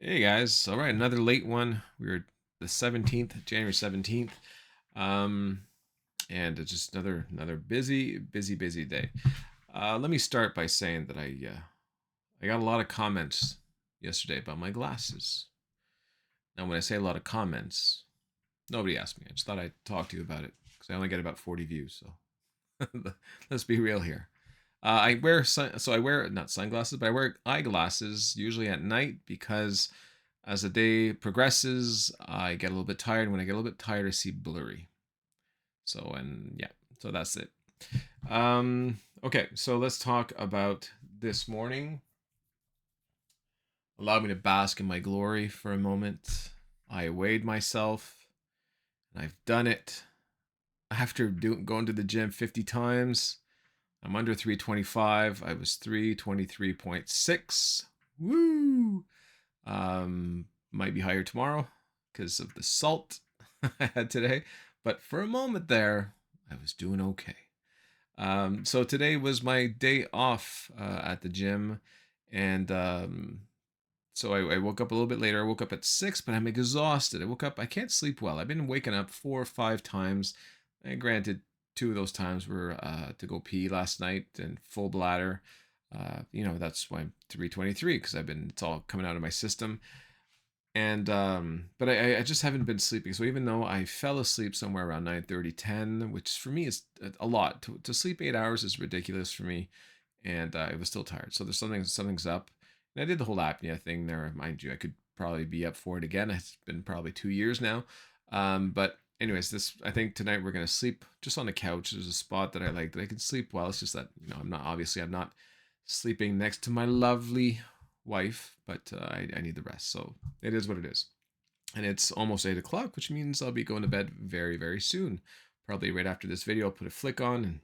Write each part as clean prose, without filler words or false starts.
Hey guys, all right, another late one. We were the 17th, January 17th. Um, and it's just another busy day. Let me start by saying that I got a lot of comments yesterday about my glasses. Now, when I say a lot of comments, nobody asked me. I just thought I'd talk to you about it because I only get about 40 views. So let's be real here. I wear not sunglasses, but I wear eyeglasses usually at night because as the day progresses, I get a little bit tired. When I get a little bit tired, I see blurry. So that's it. Okay, so let's talk about this morning. Allow me to bask in my glory for a moment. I weighed myself, and I've done it after going to the gym 50 times. I'm under 325. I was 323.6. Woo! Might be higher tomorrow because of the salt I had today. But for a moment there, I was doing okay. So today was my day off at the gym. And so I woke up a little bit later. I woke up at 6, but I'm exhausted. I can't sleep well. I've been waking up 4 or 5 times. And granted, two of those times were to go pee last night and full bladder. That's why I'm 323 because it's all coming out of my system. And but I just haven't been sleeping. So even though I fell asleep somewhere around 9:30, 10, which for me is a lot. To sleep 8 hours is ridiculous for me, and I was still tired. So there's something's up. And I did the whole apnea thing there, mind you. I could probably be up for it again. It's been probably 2 years now. But anyways, this I think tonight we're gonna sleep just on the couch. There's a spot that I like that I can sleep well. It's just that I'm not sleeping next to my lovely wife, but I need the rest. So it is what it is. And it's almost 8 o'clock, which means I'll be going to bed very soon. Probably right after this video, I'll put a flick on and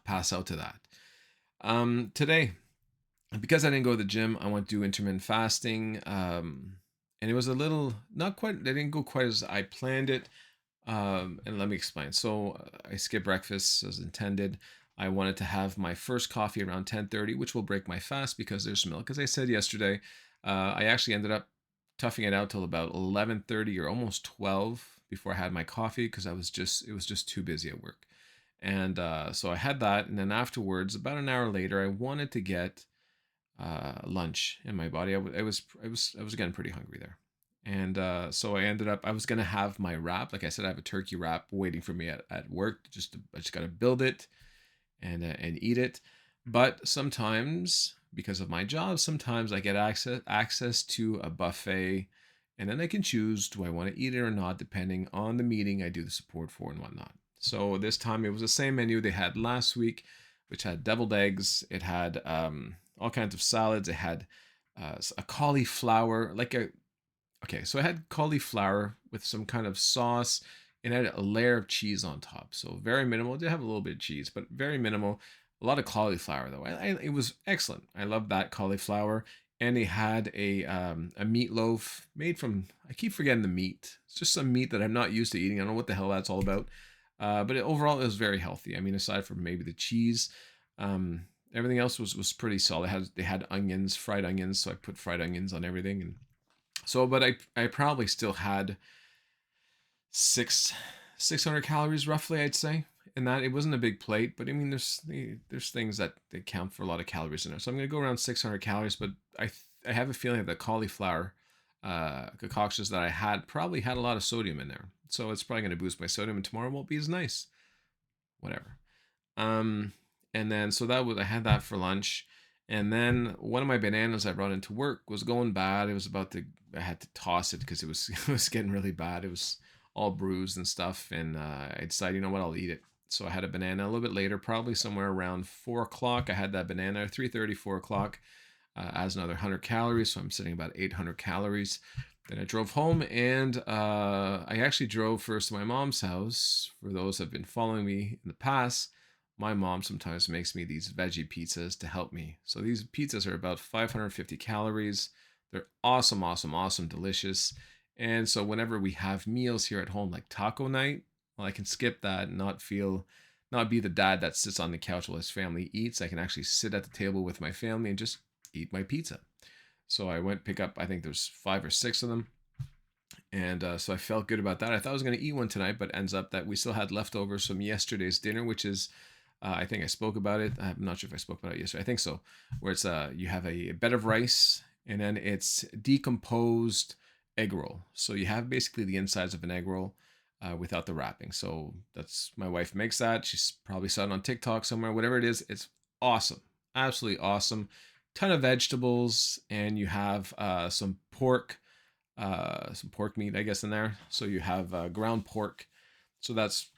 pass out to that. Today, because I didn't go to the gym, I went to do intermittent fasting. And it was a little, not quite, I didn't go quite as I planned it. And let me explain. So I skipped breakfast as intended. I wanted to have my first coffee around 10:30, which will break my fast because there's milk. As I said yesterday, I actually ended up toughing it out till about 11:30 or almost 12 before I had my coffee because it was just too busy at work. And so I had that, and then afterwards, about an hour later, I wanted to get lunch in my body. I was getting pretty hungry there, and so I was gonna have my wrap. Like I said, I have a turkey wrap waiting for me at work. I just gotta build it and eat it. But sometimes, because of my job, sometimes I get access to a buffet, and then I can choose do I want to eat it or not, depending on the meeting I do the support for and whatnot. So this time it was the same menu they had last week, which had deviled eggs. It had all kinds of salads. It had a cauliflower, so I had cauliflower with some kind of sauce and had a layer of cheese on top. So very minimal. It did have a little bit of cheese, but very minimal. A lot of cauliflower though. It was excellent. I love that cauliflower. And they had a meatloaf made from, I keep forgetting the meat. It's just some meat that I'm not used to eating. I don't know what the hell that's all about. Overall, it was very healthy. I mean, aside from maybe the cheese, everything else was pretty solid. They had onions, fried onions, so I put fried onions on everything, and but I probably still had six 600 calories roughly, I'd say. And that it wasn't a big plate, but I mean there's things that they count for a lot of calories in there. So I'm gonna go around 600 calories, but I have a feeling that the cauliflower concoctions that I had probably had a lot of sodium in there. So it's probably gonna boost my sodium, and tomorrow won't be as nice. Whatever. Um, and then so that was I had that for lunch, and then one of my bananas I brought into work was going bad. It was about to I had to toss it because it was it was getting really bad. It was all bruised and stuff, and I decided, you know what, I'll eat it. So I had a banana a little bit later, probably somewhere around 4 o'clock. I had that banana 3:30, 4 o'clock. Adds another 100 calories, so I'm sitting about 800 calories. Then I drove home, and I actually drove first to my mom's house. For those that have been following me in the past, my mom sometimes makes me these veggie pizzas to help me. So these pizzas are about 550 calories. They're awesome, delicious. And so whenever we have meals here at home, like taco night, well, I can skip that and not be the dad that sits on the couch while his family eats. I can actually sit at the table with my family and just eat my pizza. So I went pick up, I think there's 5 or 6 of them. And so I felt good about that. I thought I was going to eat one tonight, but ends up that we still had leftovers from yesterday's dinner, which is, I think I spoke about it. I'm not sure if I spoke about it yesterday. I think so. Where it's you have a bed of rice and then it's decomposed egg roll. So you have basically the insides of an egg roll without the wrapping. So that's my wife makes that. She's probably saw it on TikTok somewhere. Whatever it is, it's awesome, absolutely awesome. Ton of vegetables, and you have some pork meat, I guess, in there. So you have ground pork. So that's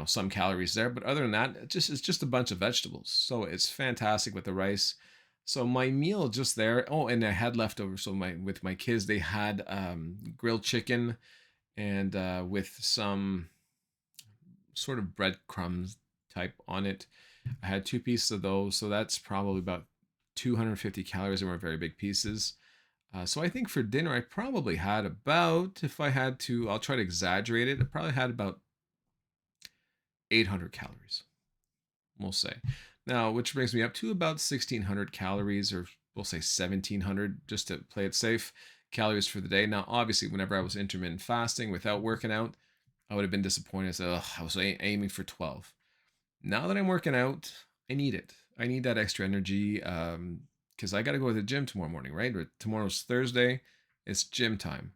some calories there. But other than that, it's just a bunch of vegetables. So it's fantastic with the rice. So my meal just there. Oh, and I had leftovers. So with my kids, they had grilled chicken and with some sort of breadcrumbs type on it. I had 2 pieces of those. So that's probably about 250 calories. They weren't very big pieces. So I think for dinner, I probably had about, if I had to, I'll try to exaggerate it, I probably had about 800 calories, we'll say. Now, which brings me up to about 1600 calories, or we'll say 1700, just to play it safe, calories for the day. Now, obviously, whenever I was intermittent fasting without working out, I would have been disappointed. I said, I was aiming for 12. Now that I'm working out, I need it. I need that extra energy. Because I got to go to the gym tomorrow morning, right? Tomorrow's Thursday. It's gym time,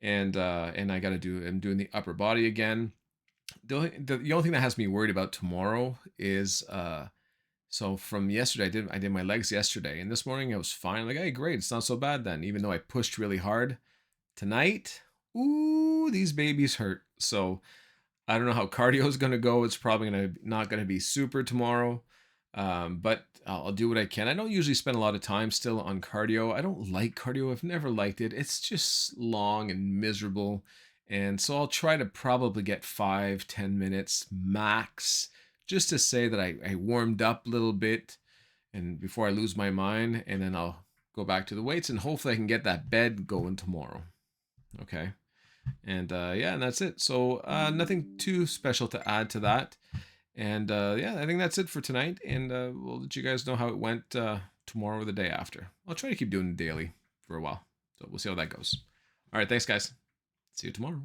and I got to do. I'm doing the upper body again. The only thing that has me worried about tomorrow is so from yesterday I did my legs yesterday, and this morning I was fine. Like, hey, great, it's not so bad then. Even though I pushed really hard tonight, ooh, these babies hurt. So I don't know how cardio is going to go. It's probably not going to be super tomorrow, but I'll do what I can. I don't usually spend a lot of time still on cardio. I don't like cardio. I've never liked it. It's just long and miserable. And so I'll try to probably get 5-10 minutes max just to say that I warmed up a little bit and before I lose my mind. And then I'll go back to the weights and hopefully I can get that bed going tomorrow. Okay. And yeah, and that's it. So nothing too special to add to that. And yeah, I think that's it for tonight. And we'll let you guys know how it went tomorrow or the day after. I'll try to keep doing it daily for a while. So we'll see how that goes. All right, thanks, guys. See you tomorrow.